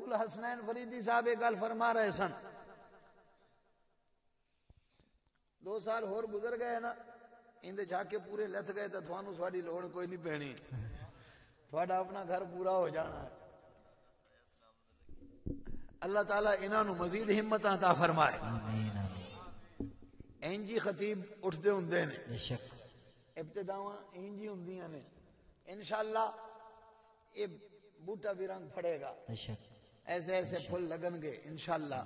ابو الحسنین فریدی صاحب ایک گل فرما رہے سن، 2 سال اور گزر گئے نا، اندے جا کے پورے لت گئے تو تھانوں سواڈی لوڑ کوئی نہیں پینی، تھوڑا اپنا گھر پورا ہو جانا ہے۔ اللہ تعالیٰ انہاں نو مزید ہمت عطا فرمائے۔ آمین اینجی خطیب اٹھتے ہوندے نے، بے شک ابتداواں اینجی ہوندیاں نے، انشاءاللہ یہ بوٹا بھی رنگ پھڑے گا، بے شک ایسے ایسے پھول لگن گے انشاءاللہ۔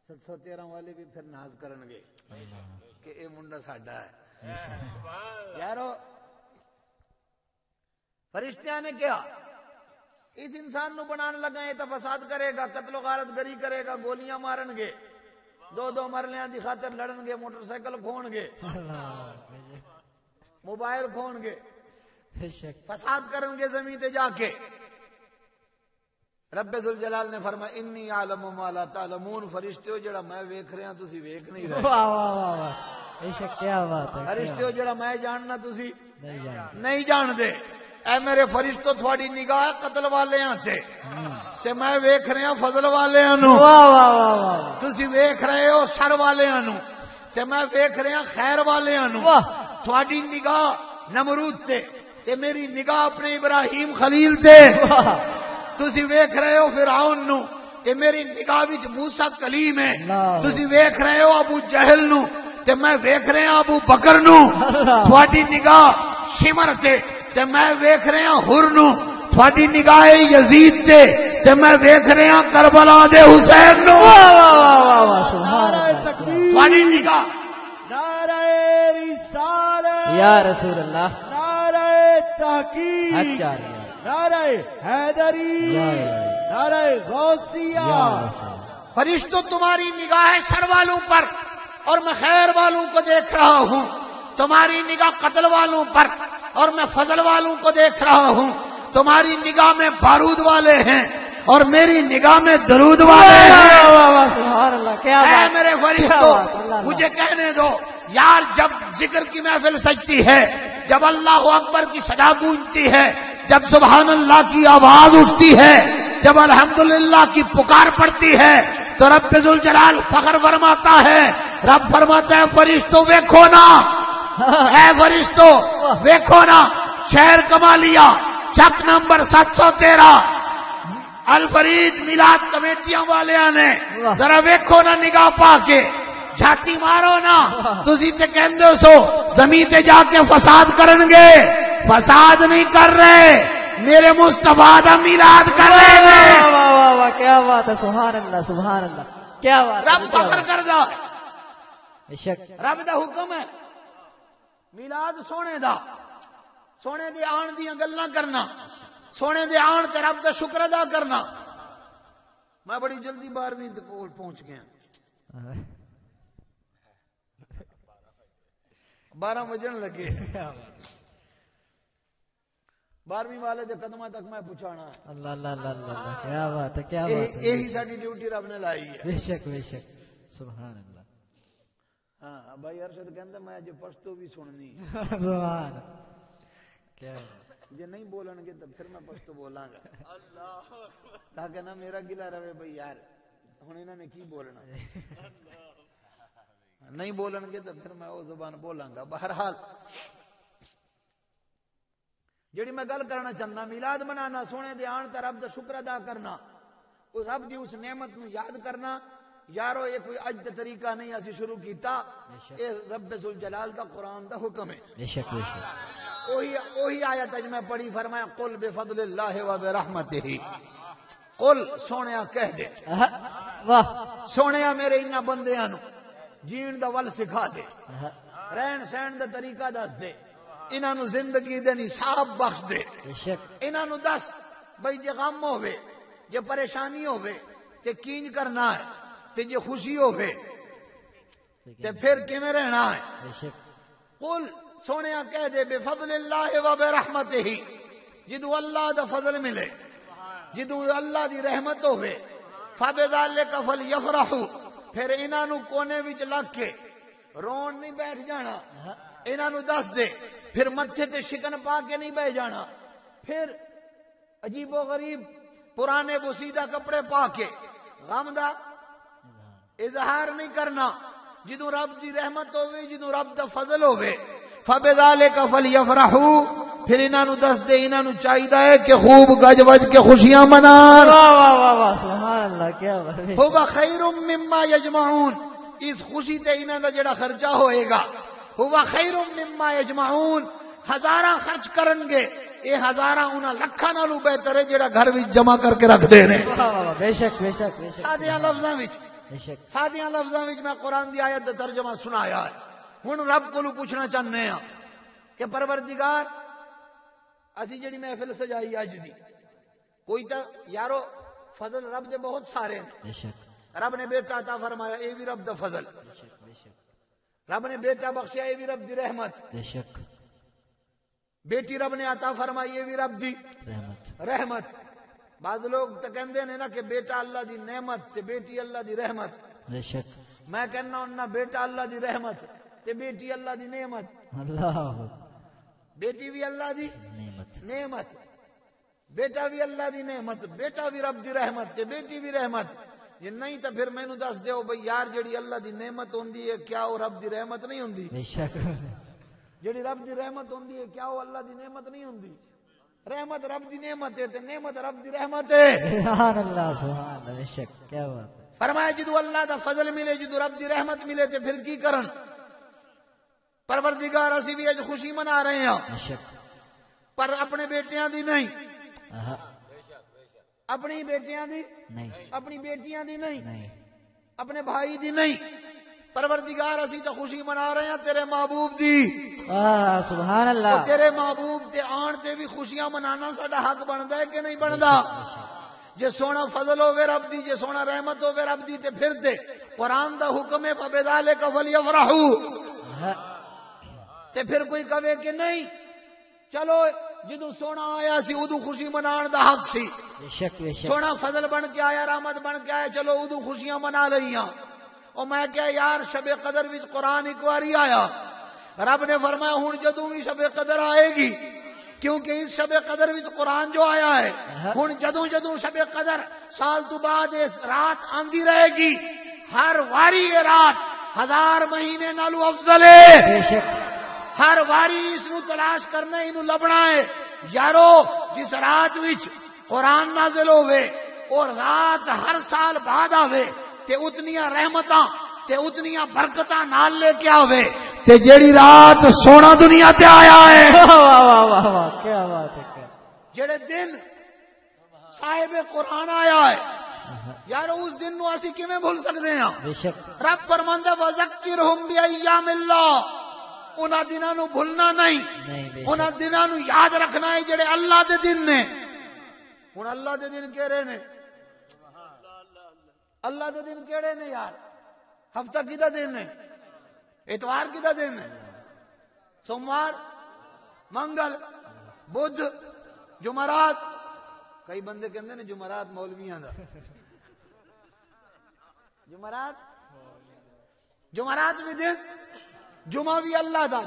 713 والے بھی پھر ناز کرن گے کہ اے منڈا ساڈا ہے۔ یارو فرشتیاں نے کیا اس انسان نو بنان لگا، یہ تو فساد کرے گا، قتل و غارت گری کرے گا، گولیاں مارن گے، 2 مرلیاں دی خاطر لڑن گے، موٹر سائیکل کھون گے، موبائل کھون گے، بے شک فساد کرن گے زمین تے جا کے۔ رب ذوالجلال نے فرمایا انی عالم ما لا تعلمون، فرشتیو جڑا میں ویکھ رہا تسی ویکھ نہیں رہے، واہ واہ واہ واہ، بے شک کیا بات ہے، فرشتیو جڑا میں جاننا تسی نہیں جان نہیں جان دے۔ اے میرے فرشتو تھوڑی نگاہ قتل والیاں تے میں ویکھ رہا فضل والیاں نو، واہ واہ واہ واہ تسی ویکھ رہے ہو شر والیاں نو تے میں ویکھ رہا خیر والیاں نو۔ واہ تھوڑی نگاہ نمرود تے میری نگاہ اپنے ابراہیم خلیل تے، تسی ویکھ رہے ہو فرعون نو تے میری نگاہ وچ موسیٰ کلیم ہے، تسی ویکھ رہے ہو ابو جہل نو تے میں ویکھ رہا ابو بکر نو۔ تھوڑی نگاہ شمر تے میں ویکھ رہا ہر نو، تھوڑی نگاہ یزید تے میں ویکھ رہا کربلا دے حسین نو۔ واہ واہ واہ واہ واہ، سبحان اللہ، تھوڑی نگاہ نعرہ رسالت، یا رسول اللہ، نعرہ تحقیق، حق جاری ہے، نعرہ حیدری، یا الہی، نعرہ غوثیہ۔ یا رسول فرشتوں تمہاری نگاہ ہے شر والوں پر اور میں خیر والوں کو دیکھ رہا ہوں، تمہاری نگاہ قتل والوں پر اور میں فضل والوں کو دیکھ رہا ہوں، تمہاری نگاہ میں بارود والے ہیں اور میری نگاہ میں درود والے ہیں۔ واہ واہ واہ، سبحان اللہ، کیا اے بات، میرے کیا فرشتوں بات، اللہ اللہ۔ مجھے کہنے دو یار، جب ذکر کی محفل سجتی ہے، جب اللہ اکبر کی صدا گونجتی ہے، جب سبحان اللہ کی آواز اٹھتی ہے، جب الحمدللہ کی پکار پڑتی ہے، تو رب ذوالجلال فخر فرماتا ہے، رب فرماتا ہے فرشتوں ویکھو نا، اے فرشتوں ویکھو نا، شہر کمالیا چک نمبر 713 الفرید میلاد کمیٹیاں والیاں نے، ذرا ویکھو نا نگاہ پا کے، جھاتی مارو نا، تسی تے کہندے سو زمین تے جا کے فساد کرن گے، فساد نہیں کر رہے، میرے مصطفیٰ دا میلاد کر رہے ہیں۔ واہ واہ واہ واہ، کیا بات ہے، سبحان اللہ سبحان اللہ، کیا بات ہے، رب فخر کر دا، بے شک رب دا حکم ہے میلاد سونے دا، سونے دے آن دیاں گلاں کرنا، سونے دے آن تے رب دا شکر ادا کرنا۔ میں بڑی جلدی 12ویں کول پہنچ گیا، 12 بجن لگے، 12ویں والے دے قدمہ تک میں پہنچانا ہے، اللہ اللہ اللہ اللہ اللہ، کیا بات ہے، کیا بات ہے، یہی ساری ڈیوٹی رب نے لائی ہے۔ بے شک بے شک، سبحان اللہ، ہاں بھائی ارشد کہندا میں اج پشتو بھی سننی، سبحان اللہ، کیا بات ہے، جے نہیں بولن گے تو پھر میں پشتو بولاں گا، تاکہ نہ میرا گلا رہے بھئی یار ہن انہاں نے کی بولنا، نہیں بولن گے تو پھر میں وہ زبان بولاں گا۔ بہرحال جڑی میں گل کرنا چاہنا، میلاد منانا، سونے دے آن تے رب دا شکر ادا کرنا، اس رب دی اس نعمت نو یاد کرنا۔ یارو یہ کوئی اج دا طریقہ نہیں اسی شروع کیتا، اے رب ذوالجلال دا قرآن دا حکم ہے۔ بے شک بے شک، وہی آیت اج میں پڑھی، فرمایا قل بفضل اللہ و برحمتہ، قل سونیا کہہ دے، واہ، سونیا میرے انہاں بندیاں نو جین دا ول سکھا دے، رہن سہن دا طریقہ دس دے، انہاں نو زندگی دے نصاب بخش دے، بے شک انہاں نو دس بھئی جے غم ہوے، جے پریشانی ہوے تے کینج کرنا ہے، تے جے خوشی ہوے تے پھر کیویں رہنا ہے۔ بے شک، قل سونیا کہہ دے بفضل اللہ و برحمتہ، جدو اللہ دا فضل ملے، جدو اللہ دی رحمت ہوے، فبذالک فلیفرحوا، پھر انہاں نو کونے وچ لگ کے رون نہیں بیٹھ جانا، انہاں نو دس دے، پھر متھے تے شکن پا کے نہیں بیٹھ جانا، پھر عجیب و غریب پرانے بوسیدہ کپڑے پا کے غم دا اظہار نہیں کرنا. جدوں رب دی رحمت ہوے جدوں رب دا فضل ہوے فبذالک فلیفرحوا پھر انہاں نو دس دے انہاں نو چاہیدا ہے کہ خوب گج وج کے خوشیاں منان. واہ واہ واہ واہ سبحان اللہ کیا بات. هو خیر مما یجمعون اس خوشی تے انہاں دا جڑا خرچہ ہوئے گا هو خیر مما یجمعون ہزاراں خرچ کرن گے اے ہزاراں انہاں لکھاں نالوں بہتر ہے جڑا گھر وچ جمع کر کے رکھ دے نے. واہ واہ واہ بے شک بے شک بے شک سادیاں لفظاں وچ بے شک. سادیاں لفظاں وچ میں قرآن دی آیت دا ترجمہ سنایا ہے. ہن رب کولوں پوچھنا چاہنے ہاں کہ پروردگار اسی جڑی محفل سجائی اج دی کوئی تا یارو فضل رب دے بہت سارے ہیں. بے شک رب نے بیٹا عطا فرمایا اے بھی رب دا فضل. رب نے بیٹا بخشیا اے بھی رب دی رحمت. بے شک بیٹی رب نے عطا فرمائی اے بھی رب دی رحمت. بعض لوگ تو کہندے نے نا کہ بیٹا اللہ دی نعمت تے بیٹی اللہ دی رحمت. بے شک میں کہنا ہوں بیٹا اللہ دی رحمت تے بیٹی اللہ دی نعمت. اللہ بیٹی بھی اللہ دی نعمت نعمت بیٹا بھی اللہ دی نعمت. بیٹا بھی رب دی رحمت تے بیٹی بھی رحمت. یہ نہیں تو پھر مینوں دس دیو بھئی یار جڑی اللہ دی نعمت ہوندی ہے کیا وہ رب دی رحمت نہیں ہوندی؟ بے شک جڑی رب دی رحمت ہوندی ہے کیا وہ اللہ دی نعمت نہیں ہوندی؟ رحمت رب دی نعمت ہے تے نعمت رب دی رحمت ہے. سبحان اللہ سبحان اللہ بے شک کیا بات ہے. فرمایا جدو اللہ دا فضل ملے جدو رب دی رحمت ملے تے پھر کی کرن؟ پروردگار اسی بھی اج خوشی منا رہے ہیں بے شک پر اپنے بیٹیاں دی نہیں آہا. اپنی بیٹیاں دی نہیں اپنی بیٹیاں دی نہیں نہیں اپنے بھائی دی نہیں. پروردگار اسی تو خوشی منا رہے ہیں تیرے محبوب دی. سبحان وہ اللہ. تیرے محبوب تے آن تے بھی خوشیاں منانا ساڈا حق بندا ہے کہ نہیں بندا؟ جے سونا فضل ہوے رب دی جے سونا رحمت ہوے رب دی تے پھر تے قرآن دا حکم ہے فبذالک فلیفرحوا. تے پھر کوئی کہے کہ نہیں چلو جدو سونا آیا سی ادو خوشی منان دا حق سی. بے شک بے شک سونا فضل بن کے آیا رحمت بن کے آیا چلو ادو خوشیاں منا لئیاں. اور میں کہا یار شب قدر وچ قرآن ایک واری آیا رب نے فرمایا ہن جدوں بھی شب قدر آئے گی کیونکہ اس شب قدر وچ قرآن جو آیا ہے ہن جدوں جدوں شب قدر سال تو بعد اس رات آندی رہے گی ہر واری یہ رات 1000 مہینے نالو افضل ہے. بے شک ہر واری اس نو تلاش کرنا انو لبنا ہے. یارو جس رات وچ قرآن نازل ہوئے اور رات ہر سال بعد آوے تے اتنیاں رحمتاں تے اتنیاں برکتاں نال لے کے آوے تے جیڑی رات سونا دنیا تے آیا ہے واہ واہ واہ واہ کیا بات ہے. کیا جڑے دن صاحب قرآن آیا ہے یارو اس دن نو اسی کیویں بھول سکدے ہاں؟ بے شک رب فرماندا وذکرہم بایام اللہ. انہاں دناں نو بھولنا نہیں بے انہاں دناں نو یاد رکھنا ہے جڑے اللہ دے دن نے. ہن اللہ دے دن کیڑے نے؟ اللہ دے دن کیڑے نے یار؟ ہفتہ کدا دن ہے؟ اتوار کدا دن ہے؟ سوموار منگل بدھ جمعرات. کئی بندے کہندے نے جمعرات مولویاں دا. جمعرات بھی دن جمعہ بھی اللہ دا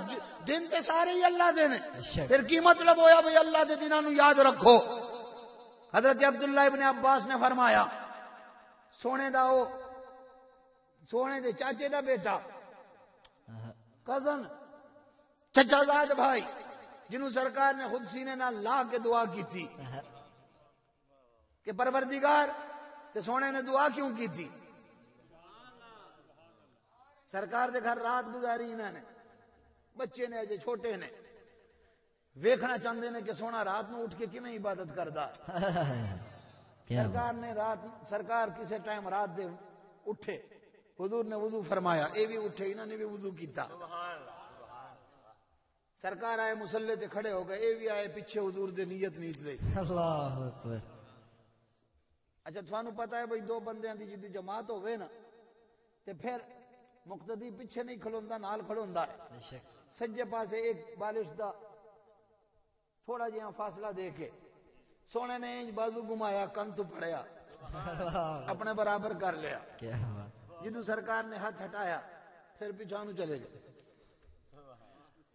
دن تے سارے ہی اللہ دے نے. پھر کی مطلب ہویا بھئی اللہ دے دناں نو یاد رکھو. حضرت عبداللہ ابن عباس نے فرمایا سونے دا او سونے دے چاچے دا بیٹا کزن چچا زاد بھائی جنہوں سرکار نے خود سینے نال لا کے دعا کی تھی کہ پروردگار تے سونے نے دعا کیوں کی تھی؟ سرکار دے گھر رات گزاری انہوں نے بچے نے اجے چھوٹے نے ویکھنا چاہتے نے کہ سونا رات نو اٹھ کے کیویں عبادت کردا. سرکار نے سرکار کسے ٹائم رات دے اٹھے حضور نے وضو فرمایا اے بھی اٹھے انہوں نے بھی وضو کیتا. سرکار آئے مسلے تے کھڑے ہو گئے اے بھی آئے پیچھے حضور دے نیت لئی. اللہ اکبر. اچھا تھانوں پتہ ہے بھئی دو بندیاں دی جدی جماعت ہوئے نا تے پھر مقتدی پیچھے نہیں کھلوندا نال کھلوندا ہے. سجے پاسے ایک بالش دا تھوڑا جہاں فاصلہ دے کے سونے نے انج بازو گھمایا کن تو پڑیا اپنے برابر کر لیا. جدو سرکار نے ہاتھ ہٹایا پھر پیچھے نو چلے گئے.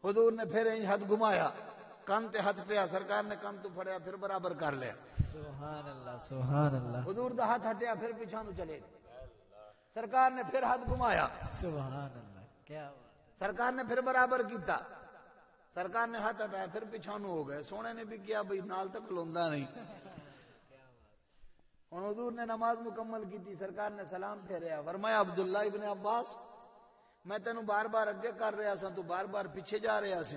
حضور نے پھر انج ہاتھ گھمایا کان تے ہاتھ پیا سرکار نے کان تو پھڑیا پھر برابر کر لیا سبحان اللہ سبحان اللہ حضور دا ہاتھ ہٹیا پھر پیچھے نو چلے سرکار نے پھر ہاتھ گھمایا سبحان اللہ کیا بات سرکار نے پھر برابر کیتا سرکار نے ہاتھ ہٹایا پھر پیچھے نو ہو گئے سونے نے بھی کیا بھئی نال تک لوندا نہیں اور حضور نے نماز مکمل کی تھی سرکار نے سلام پھیریا فرمایا عبداللہ ابن عباس میں تینوں بار بار اگے کر رہا سا تو بار بار پیچھے جا رہا سے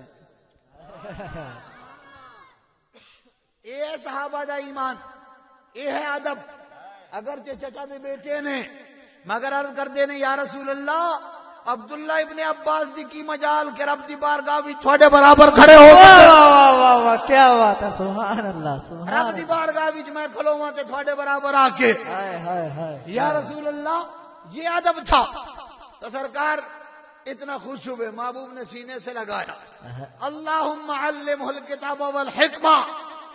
اے ہے صحابہ دا ایمان اے ہے ادب اگرچہ چچا دے بیٹے نے مگر عرض کردے نے یا رسول اللہ عبداللہ ابن عباس دی کی مجال کہ رب دی بارگاہ وچ تھوڑے برابر کھڑے ہو واہ واہ واہ واہ کیا بات ہے سبحان اللہ سبحان رب دی بارگاہ وچ میں کھلوواں تے تھوڑے برابر آ کے ہائے ہائے ہائے یا رسول اللہ یہ ادب تھا تو سرکار اتنا خوش ہوئے محبوب نے سینے سے لگایا اللہم علمہ الکتاب والحکمہ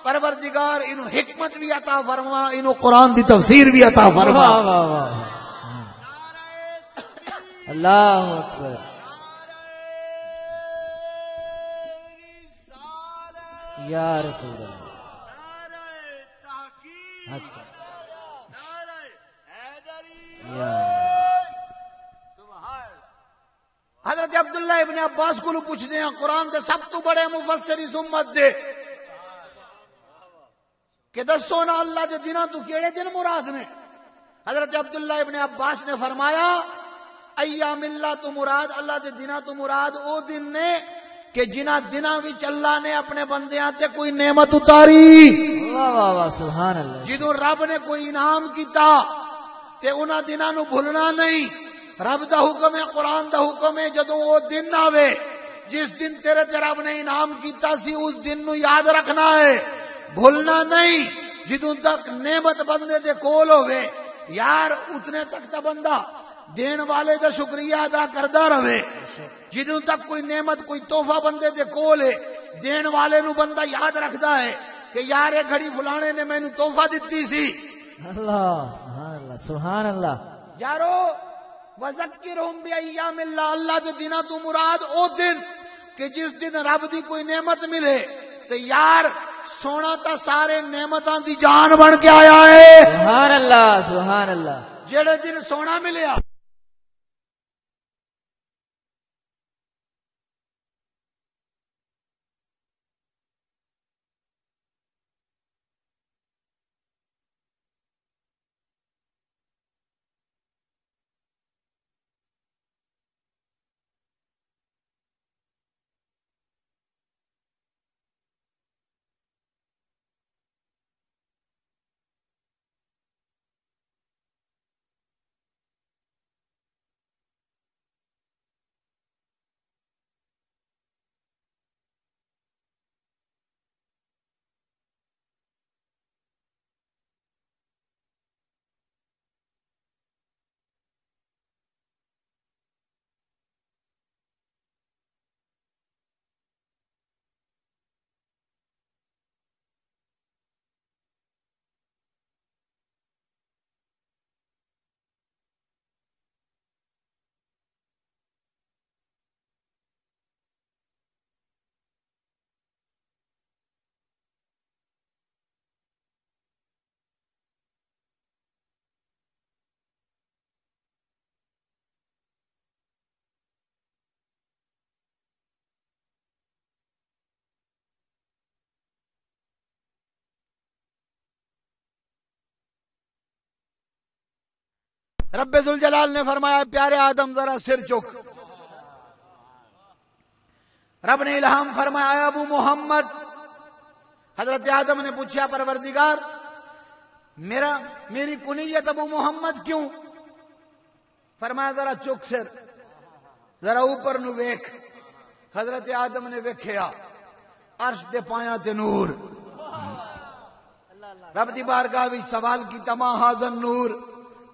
پروردگار انہوں حکمت بھی عطا فرما انہوں قرآن دی تفسیر بھی عطا فرما واہ واہ واہ اللہ اکبر یا رسول اللہ اچھا یا حضرت عبداللہ ابن عباس کو پوچھ دیں قرآن دے سب تو بڑے مفسر اس امت دے کہ دسو نا اللہ دے دنوں تو کیڑے دن مراد نے حضرت عبداللہ ابن عباس نے فرمایا ایام اللہ تو مراد اللہ دے دنوں تو مراد او دن نے کہ جنہ دنوں وچ اللہ نے اپنے بندیاں تے کوئی نعمت اتاری واہ واہ واہ سبحان اللہ جدوں رب نے کوئی انعام کیتا تے انہاں دنوں نو بھولنا نہیں رب دا حکم ہے قرآن دا حکم ہے جدوں وہ دن آوے جس دن تیرے تے رب نے انعام کیتا سی اس دن نو یاد رکھنا ہے بھولنا نہیں جدوں تک نعمت بندے دے کول ہوئے یار اتنے تک تا بندہ دین والے دا شکریہ ادا کردا رہے جدوں تک کوئی نعمت کوئی تحفہ بندے دے کول ہے دین والے نو بندہ یاد رکھدا ہے کہ یار یہ گھڑی فلانے نے مینوں تحفہ دتی سی اللہ سبحان اللہ سبحان اللہ یارو وذکرہم بایام اللہ اللہ دے دنوں تو مراد او دن کہ جس دن رب دی کوئی نعمت ملے تو یار سونا تا سارے نعمتاں دی جان بن کے آیا ہے سبحان اللہ سبحان اللہ جڑے دن سونا ملیا رب ذوالجلال نے فرمایا پیارے آدم ذرا سر چک رب نے الہام فرمایا ابو محمد حضرت آدم نے پوچھا پروردگار میری کنیت ابو محمد کیوں فرمایا ذرا چک سر ذرا اوپر نو ویکھ حضرت آدم نے ویکھیا عرش دے پایاں تے نور رب دی بارگاہ وچ سوال کیتا ما ھذا النور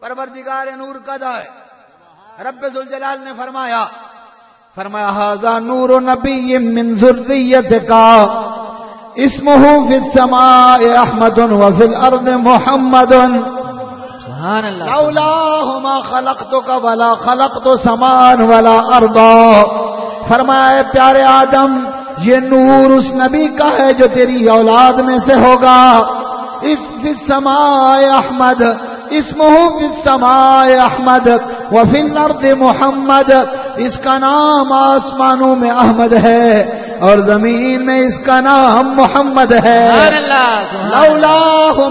پروردگار نور کدا ہے رب ذوالجلال نے فرمایا ھذا نور نبی من ذریتک اسمہ فی السماء احمد وفی الارض محمد سبحان اللہ لولاہ ما خلقتک ولا خلقت سماء ولا ارضا فرمایا پیارے آدم یہ نور اس نبی کا ہے جو تیری اولاد میں سے ہوگا. فی السماء احمد اسمہ فی السماء احمد وفی الارض محمد. اس کا نام آسمانوں میں احمد ہے اور زمین میں اس کا نام محمد ہے. لولا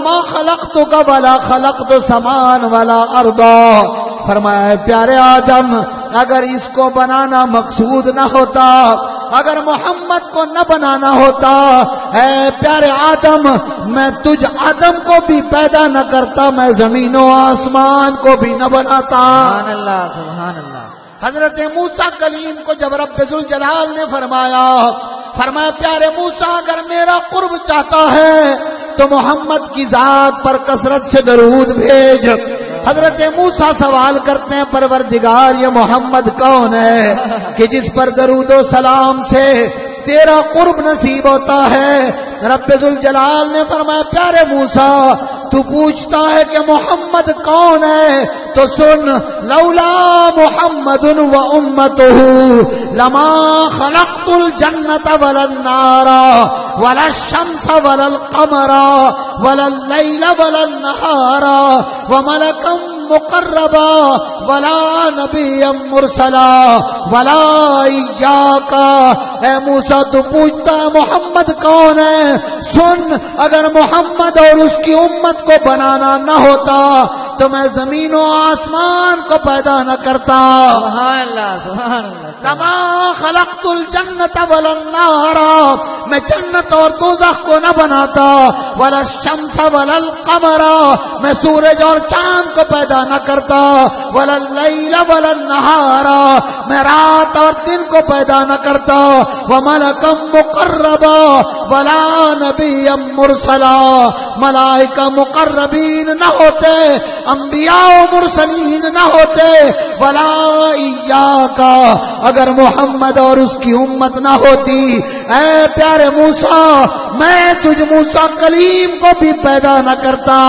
ما خلقتک ولا خلقت سمان ولا ارضا. فرمایا پیارے آدم اگر اس کو بنانا مقصود نہ ہوتا، اگر محمد کو نہ بنانا ہوتا، اے پیارے آدم میں تجھ آدم کو بھی پیدا نہ کرتا، میں زمین و آسمان کو بھی نہ بناتا. سبحان اللہ سبحان اللہ. حضرت موسیٰ کلیم کو جب رب ذوالجلال نے فرمایا پیارے موسیٰ اگر میرا قرب چاہتا ہے تو محمد کی ذات پر کثرت سے درود بھیج. حضرت موسیٰ سوال کرتے ہیں پروردگار یہ محمد کون ہے کہ جس پر درود و سلام سے تیرا قرب نصیب ہوتا ہے؟ رب ذوالجلال نے فرمایا پیارے موسیٰ تو پوچھتا ہے کہ محمد کون ہے تو سن. لولا محمد و امتہ لما خلقت الجنت ولا النار ولا الشمس ولا القمر ولا اللیل ولا النہار وملکا مقربا ولا نبی مرسلا ولا ایاکا. اے موسیٰ تو پوچھتا ہے محمد کون ہے؟ سن اگر محمد اور اس کی امت کو بنانا نہ ہوتا تو میں زمین و آسمان کو پیدا نہ کرتا. سبحان اللہ سبحان اللہ. لما خلقت الجنت ولا النار میں جنت اور دوزخ کو نہ بناتا. ولا الشمس ولا القمر میں سورج اور چاند کو پیدا نہ کرتا. ولا اللیل ولا النہار میں رات اور دن کو پیدا نہ کرتا. وملکا مقربا ولا نبی مرسلا ملائکہ مقربین نہ ہوتے، انبیاء و مرسلین نہ ہوتے. ولا ایاکا اگر محمد اور اس کی امت نہ ہوتی اے پیارے موسیٰ میں تجھ موسیٰ کلیم کو بھی پیدا نہ کرتا.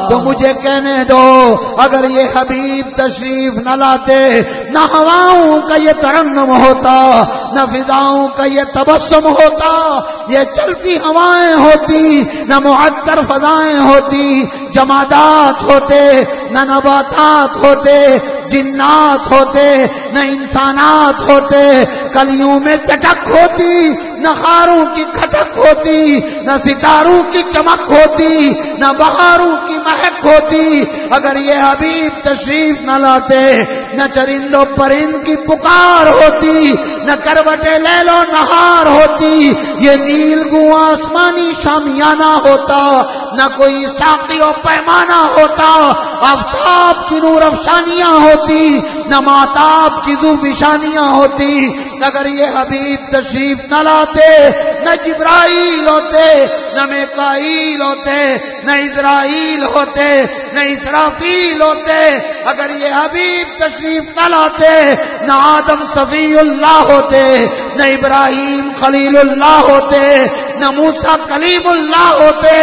تو مجھے کہنے دو اگر یہ حبیب تشریف نہ لاتے نہ ہواؤں کا یہ ترنم ہوتا، نہ فضاؤں کا یہ تبسم ہوتا، یہ چلتی ہوائیں ہوتی، نہ معطر فضائیں ہوتی، جمادات ہوتے، نہ نباتات ہوتے، جنات ہوتے، نہ انسانات ہوتے، کلیوں میں چٹک ہوتی، نہ خاروں کی کھٹک ہوتی، نہ ستاروں کی چمک ہوتی، نہ بہاروں کی مہک ہوتی. اگر یہ حبیب تشریف نہ لاتے نہ چرند و پرند کی پکار ہوتی، نہ کروٹیں لیل و نہار ہوتی، یہ نیل گوں آسمانی شامیانہ ہوتا، نہ کوئی ساقی و پیمانہ ہوتا، آفتاب کی نور افشانیاں ہوتی، نہ ماتاب کی ذو بشانیاں ہوتی. اگر یہ حبیب تشریف نہ لاتے نہ جبرائیل ہوتے، نہ میکائیل ہوتے، نہ اسرائیل ہوتے، نہ اسرافیل ہوتے. اگر یہ حبیب تشریف نہ لاتے نہ آدم صفی اللہ ہوتے، نہ ابراہیم خلیل اللہ ہوتے، نہ موسیٰ کلیم اللہ ہوتے،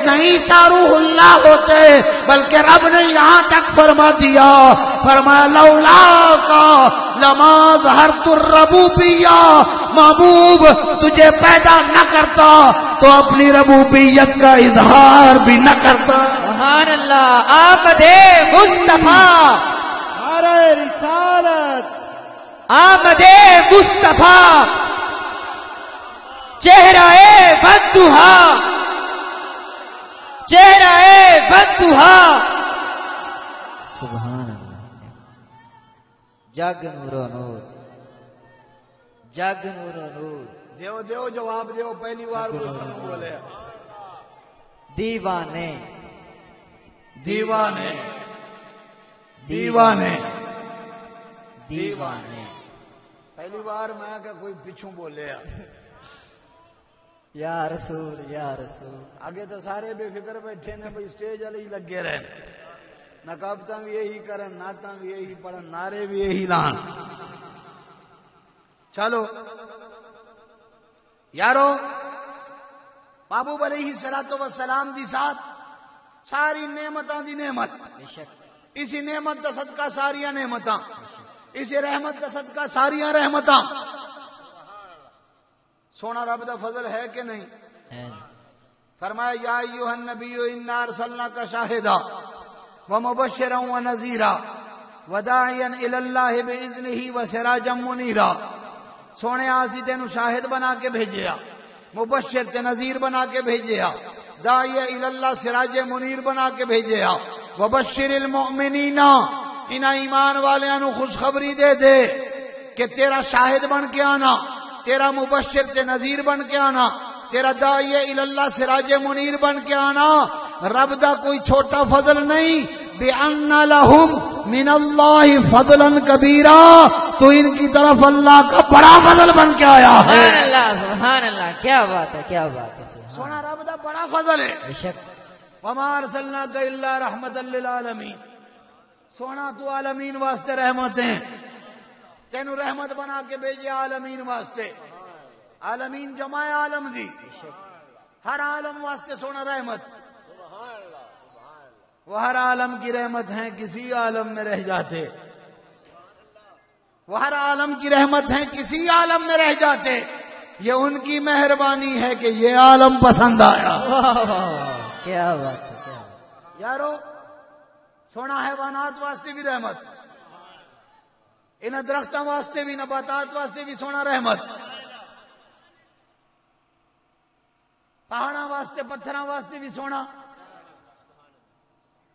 نہ عیسیٰ روح اللہ ہوتے. بلکہ رب نے یہاں تک فرما دیا، فرمایا لولا کا لما ظہرت الربوبیہ. محبوب تجھے پیدا نہ کرتا تو اپنی ربوبیت کا اظہار بھی نہ کرتا. سبحان اللہ. آمد مصطفیٰ نعرہ رسالت، آمد مصطفیٰ چہرہ بددہا، چہرہ بددہا. سبحان اللہ. جگ نور و نور، جگ نور و نور. دیو جواب دیو پہلی بار بولے. دیوانے دیوانے دیوانے دیوانے. پہلی بار میں کہ کوئی پیچھوں بولے یا رسول یا رسول. آگے تو سارے بے فکر بیٹھے نے بھائی اسٹیج والے ہی لگے رہے، نقابتاں بھی یہی کرن، نعتاں بھی یہی پڑھن، نعرے بھی یہی لان. چلو یارو محبوب علیہ الصلوۃ والسلام دی ساتھ ساری نعمتاں دی نعمت، اسی نعمت دا صدقہ ساریاں نعمتاں، اسی رحمت دا صدقہ ساریاں رحمتاں. سونا رب دا فضل ہے کہ نہیں؟ ہے فرمایا یا ایھا النبی انا ارسلناک شاہدا ومبشرا ونذیرا وداعیا الی اللہ باذنہ وسراجا منیرا. سونے اسی تینوں شاہد بنا کے بھیجیا، مبشر تے نذیر بنا کے بھیجیا، داعی الی اللہ سراج منیر بنا کے بھیجیا. وبشر المؤمنین، ان ایمان والیاں نو خوشخبری دے دے کہ تیرا شاہد بن کے آنا، تیرا مبشر تے نذیر بن کے آنا، تیرا داعی الی اللہ سراج منیر بن کے آنا رب دا کوئی چھوٹا فضل نہیں. بِأَنَّ لَهُمْ مِنَ اللَّهِ فَضْلًا كَبِيرًا، تو ان کی طرف اللہ کا بڑا فضل بن کے آیا ہے. سبحان اللہ سبحان اللہ، کیا بات ہے کیا بات ہے. سونا رب دا بڑا فضل ہے. بے شک. وَمَا أَرْسَلْنَاكَ إِلَّا رَحْمَةً لِّلْعَالَمِينَ. سونا تو عالمین واسطے رحمت ہیں، تینوں رحمت بنا کے بھیجے عالمین واسطے. عالمین جمع عالم دی، ہر عالم واسطے سونا رحمت. وہ ہر عالم کی رحمت ہیں کسی عالم میں رہ جاتے، وہ ہر عالم کی رحمت ہیں کسی عالم میں رہ جاتے. یہ ان کی مہربانی ہے کہ یہ عالم پسند آیا. کیا بات ہے کیا بات. یارو سونا حیوانات واسطے بھی رحمت، ان درختوں واسطے بھی، نباتات واسطے بھی سونا رحمت. پہاڑاں واسطے پتھراں واسطے بھی سونا.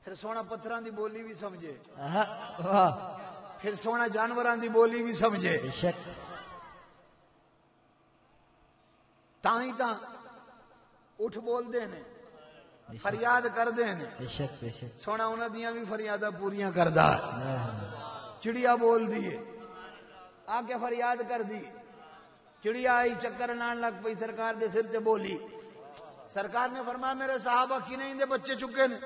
پھر سونا پتھراں دی بولی بھی سمجھے، واہ. پھر سونا جانوراں دی بولی بھی سمجھے. بے شک. تاں ہی تاں اٹھ بول دے نے، فریاد کر دے نے. بے شک بے شک. سونا انہاں دیاں بھی فریاداں پوریاں کردا ہے. چڑیا بول دیے، آ کے فریاد کر دی. چڑیا آئی چکر لان لگ پئی سرکار دے سر تے بولی. سرکار نے فرمایا میرے صحابہ کنے دے بچے چکے نے.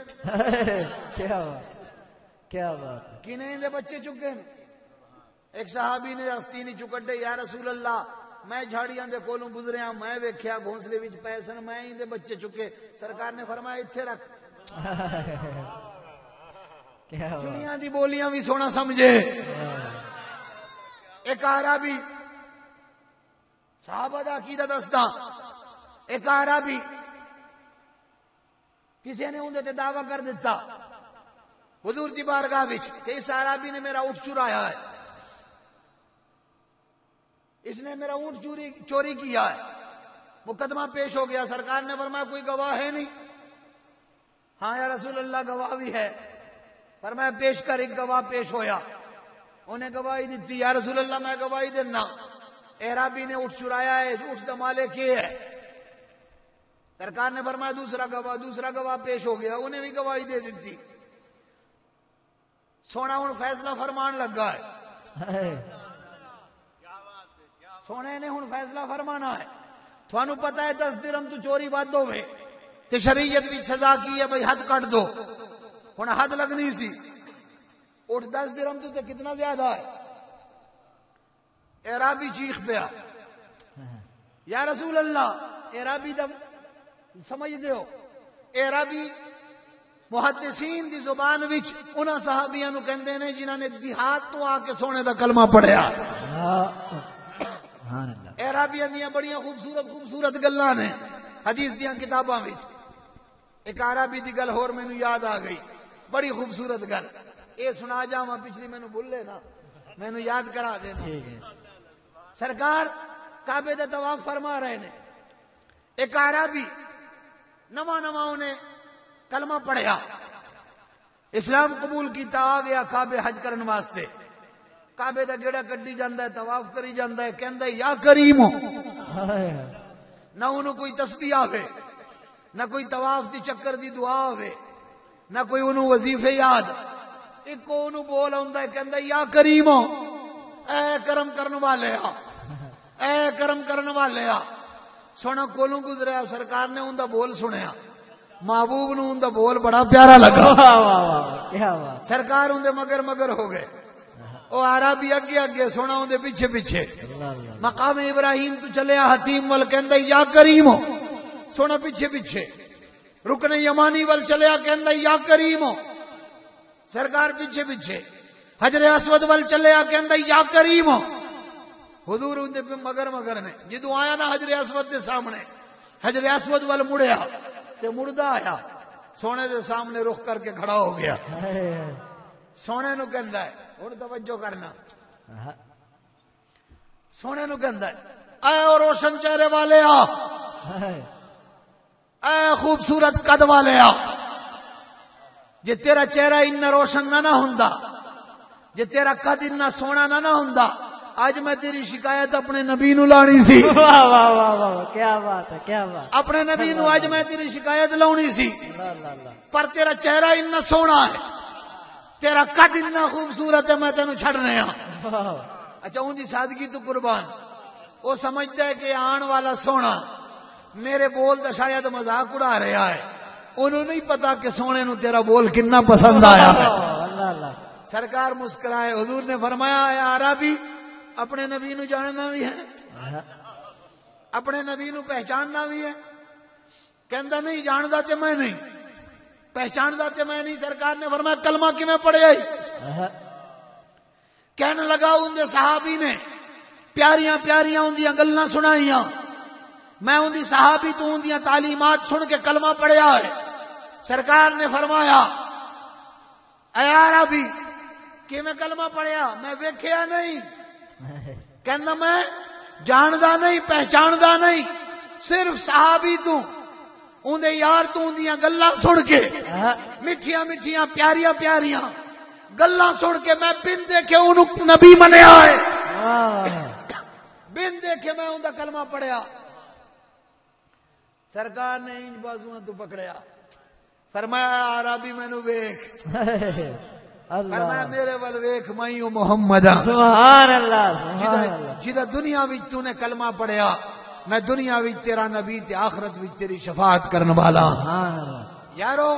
کیا بات کیا بات. کنے دے بچے چکے نے. ایک صحابی نے ہستی چکڈے، یا رسول اللہ میں جھاڑیاں دے کولوں گزریا، میں ویکھیا گھونسلے وچ پے سن، میں ہی دے بچے چکے. سرکار نے فرمایا ایتھے رکھ. کیا بات. چڑیاں دی بولیاں بھی سونا سمجھے. ایک عربی صحابہ دا عقیدہ دسدا، ایک عربی کسی نے اندر تے دعویٰ کر دیتا حضور دی بارگاہ وچ کہ اس عربی نے میرا اونٹ چرایا ہے، اس نے میرا اونٹ چوری کیا ہے. مقدمہ پیش ہو گیا. سرکار نے فرمایا کوئی گواہ ہے نہیں؟ ہاں یا رسول اللہ گواہ بھی ہے. فرمایا پیش کر. ایک گواہ پیش ہویا، انہیں گواہی دیتی. یا رسول اللہ میں گواہی دینا، عربی نے اونٹ چرایا ہے، اونٹ دا مالک یہ ہے. سرکار نے فرمایا دوسرا گواہ پیش ہو گیا، انہیں بھی گواہی دے دیتی. سونا ہن فیصلہ فرمان لگا ہے. سونے نے ہن فیصلہ فرمانا ہے. تھانو پتہ ہے 10 درہم تو چوری ود ہوے تے شریعت وچ سزا کی ہے بھئی حد کٹ دو. ہن حد لگنی سی. اٹھ 10 درہم تو تے کتنا زیادہ ہے. عربی چیخ پیا، یا رسول اللہ عربی دا سمجھ دیو. عربی محدثین دی زبان وچ انہاں صحابیاں نو کہندے نے جنہاں نے دیہات تو آ کے سونے دا کلمہ پڑھیا. سبحان اللہ. عربیاں دیاں بڑیاں خوبصورت گلاں نے حدیث دیاں کتاباں وچ. ایک عربی دی گل ہور مینوں یاد آ گئی، بڑی خوبصورت گل. اے سنا جاواں، پچھلی مینوں بھولے نا، مینوں یاد کرا دینا. ٹھیک ہے. سرکار کعبے دا طواف فرما رہے نے. ایک عربی نواں انہیں کلمہ پڑھیا، اسلام قبول کیتا، آ گیا کعبے حج کرن واسطے. کعبے دا گیڑا کڈی جاندا ہے، طواف کری جاندا ہے، کہندا ہے یا کریم. نہ انہوں کوئی تسبیح آوے، نہ کوئی طواف دی چکر دی دعا ہوے، نہ کوئی انہوں وظیفے یاد. ایک کو انہوں بول آندا ہے، کہندا ہے یا کریم، اے کرم کرن والے آ، اے کرم کرن والے آ. سونا کولوں گزریا، سرکار نے ان دا بول سنیا. محبوب نو ان دا بول بڑا پیارا لگا. کیا بات. سرکار ان دے مگر ہو گئے. او عربی اگے سونا ان دے پیچھے. مقام ابراہیم تو چلیا حتیم ول، کہندا یا کریم. سونا پیچھے. رکن یمانی ول چلیا، کہندا یا کریم. سرکار پیچھے. حجر اسود ول چلیا، کہندا یا کریم. حضور اندے پہ مگر نے جدو آیا نا حجر اسود دے سامنے حجر اسود وال مڑیا تے مڑدا آیا سونے دے سامنے رخ کر کے کھڑا ہو گیا سونے نو کہندا ہے ہن توجہ کرنا سونے نو کہندا ہے اے او روشن چہرے والے آ اے خوبصورت قد والے آ جے تیرا چہرہ اتنا روشن نہ ہوندا جے تیرا قد اتنا سونا نہ ہوندا آج میں تیری شکایت اپنے نبی نو لانی سی واہ واہ واہ واہ کیا بات ہے کیا بات اپنے نبی نو آج میں تیری شکایت لونی سی پر تیرا چہرہ اتنا سونا ہے تیرا قد اتنا خوبصورت ہے میں تینو چھڑنے ہاں اچھا ان دی سادگی تو قربان وہ سمجھتا ہے کہ آن والا سونا میرے بول دا شاید مذاق اڑا رہا ہے انہوں نہیں پتا کہ سونے نو تیرا بول کتنا پسند آیا ہے اللہ اللہ سرکار مسکرائے حضور نے فرمایا اے عربی اپنے نبی نو جاننا بھی ہے اپنے نبی نو پہچاننا بھی ہے کہندا نہیں جاندا تے میں نہیں پہچاندا تے میں نہیں سرکار نے فرمایا کلمہ کیویں پڑھیا کہنے لگا ان دے صحابی نے پیاریاں پیاریاں ان دیاں گلاں سنائیاں میں ان دی صحابی تو ان دیاں تعلیمات سن کے کلمہ پڑھیا ہے سرکار نے فرمایا اے عربی کہ میں کلمہ پڑھیا میں ویکھیا نہیں کہنا میں جاندا نہیں پہچاندا نہیں صرف صحابی تو ان دے یار تو ان دیاں گلاں سن کے میٹھیاں میٹھیاں پیاریاں پیاریاں گلاں سن کے میں بن دیکھے انہوں نبی منیا ہے بن دیکھے میں ان دا کلمہ پڑھیا سرکار نے انج بازوਆਂ تو پکڑیا فرمایا عربی مینوں ویکھ فرمایا میرے ول ویکھ میں ہوں محمد سبحان اللہ سبحان اللہ جدا دنیا وچ تو نے کلمہ پڑھیا میں دنیا وچ تیرا نبی تے آخرت وچ تیری شفاعت کرن والا سبحان اللہ یارو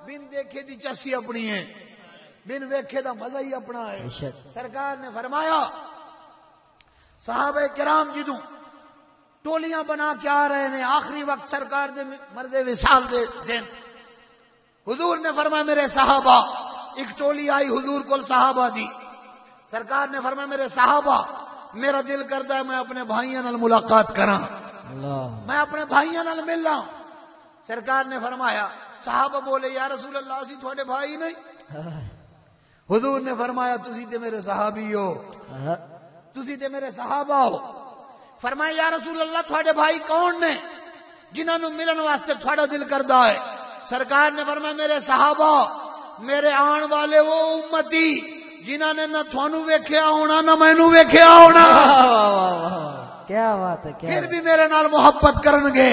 بن دیکھے دی چسی اپنی ہے بن ویکھے دا مزہ ہی اپنا ہے سرکار نے فرمایا صحابہ کرام جدوں ٹولیاں بنا کے آ رہے ہیں آخری وقت سرکار دے مرد وصال دے دن حضور نے فرمایا میرے صحابہ ایک ٹولی آئی حضور کو صحابہ دی سرکار نے فرمایا میرے صحابہ میرا دل کرتا ہے میں اپنے بھائیاں نال ملاقات کراں میں اپنے بھائیاں نال ملنا سرکار نے فرمایا صحابہ بولے یا رسول اللہ اسی تھوڑے بھائی نہیں حضور نے فرمایا تسی تے میرے صحابی ہو تسی تے میرے صحابہ ہو فرمایا یا رسول اللہ تھوڑے بھائی کون نے جنہاں نو ملن واسطے تھوڑا دل کردا ہے سرکار نے فرمایا میرے صحابہ میرے آن والے وہ امتی جنہاں نے نہ تھانو ویکھیا ہونا نہ مینوں ویکھیا ہونا کیا بات ہے پھر بھی میرے نال محبت کرن گے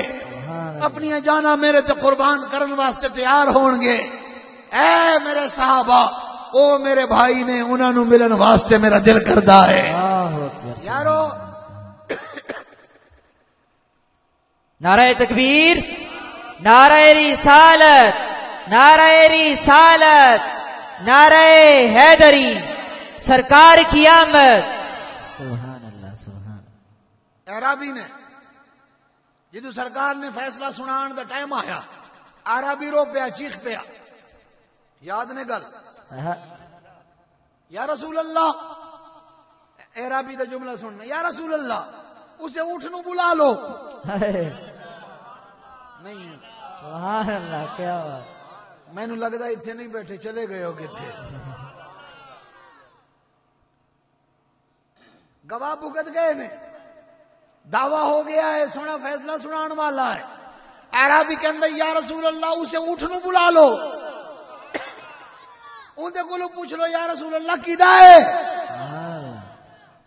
اپنی جانا میرے تے قربان کرن واسطے تیار ہون گے اے میرے صحابہ او میرے بھائی نے انہاں نو ملن واسطے میرا دل کردا ہے یارو نعرہ تکبیر نعرہ رسالت نعرہ رسالت نعرہ حیدری سرکار کی آمد سبحان اللہ سبحان عربی نے جدو سرکار نے فیصلہ سنان دا ٹائم آیا عربی رو پیا چیخ پیا یاد نے گل یا رسول اللہ عربی دا جملہ سننا یا رسول اللہ اسے اٹھ نو بلا لو نہیں سبحان اللہ کیا بات میں نو لگدا ایتھے نہیں بیٹھے چلے گئے ہو کتھے گواہ بھگت گئے نے دعویٰ ہو گیا ہے سونا فیصلہ سنان والا ہے عربی کے اندر یا رسول اللہ اسے اٹھ نو بلا لو اندے کولو پوچھ لو یا رسول اللہ کیدا ہے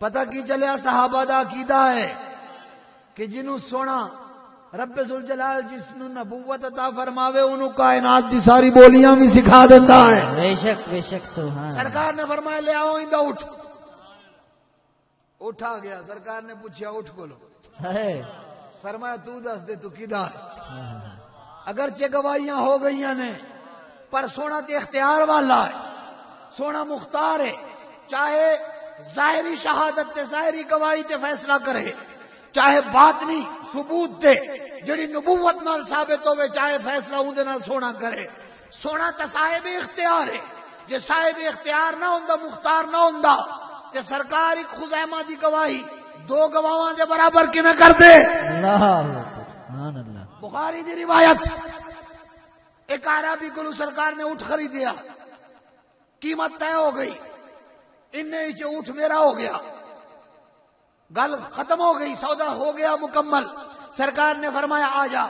پتہ کی چلیا صحابہ دا کیدا ہے کہ جنوں سونا رب ذوالجلال جس نو نبوت عطا فرماوے انہوں کائنات دی ساری بولیاں بھی سکھا دیتا ہے بے شک سبحان سرکار نے فرمایا لے آؤ اندہ اٹھ اٹھا گیا سرکار نے پوچھا اٹھ بولو فرمایا تو دس دے تو کیدا ہے اگرچہ گواہیاں ہو گئیاں نے پر سونا تے اختیار والا ہے سونا مختار ہے چاہے ظاہری شہادت تے ظاہری گواہی تے فیصلہ کرے چاہے باطنی ثبوت تے جڑی نبوت نال ثابت ہوئے چاہے فیصلہ اندے نال سونا کرے سونا تے صاحب اختیار ہے جے صاحب اختیار نہ ہوندا مختار نہ ہوندا تے سرکار ایک خزیمہ دی گواہی دو گواہاں دے برابر کیویں کر دے. اللہ اکبر سبحان اللہ. بخاری دی روایت ایک عربی کو سرکار نے اونٹ خریدیا, قیمت طے ہو گئی, انہیں اونٹ میرا ہو گیا, گل ختم ہو گئی, سودا ہو گیا مکمل. سرکار نے فرمایا آ جا,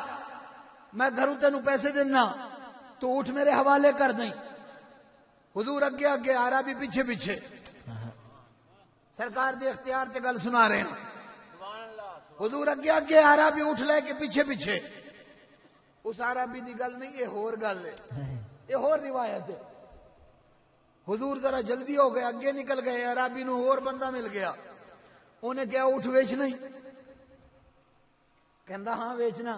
میں گھروں تینوں پیسے دینا, تو اونٹ میرے حوالے کر دیں. حضور اگے اگے, عربی پیچھے پیچھے. سرکار دے اختیار تے گل سنا رہے ہیں. حضور اگے اگے, عربی اونٹ لے کے پیچھے پیچھے. اس عربی دی گل نہیں, یہ ہور گل ہے, یہ ہور روایت ہے. حضور ذرا جلدی ہو گئے, اگے نکل گئے, عربی نو اور بندہ مل گیا. انہیں کیا اونٹ ویچنا ہی؟ کہندا ہاں ویچنا.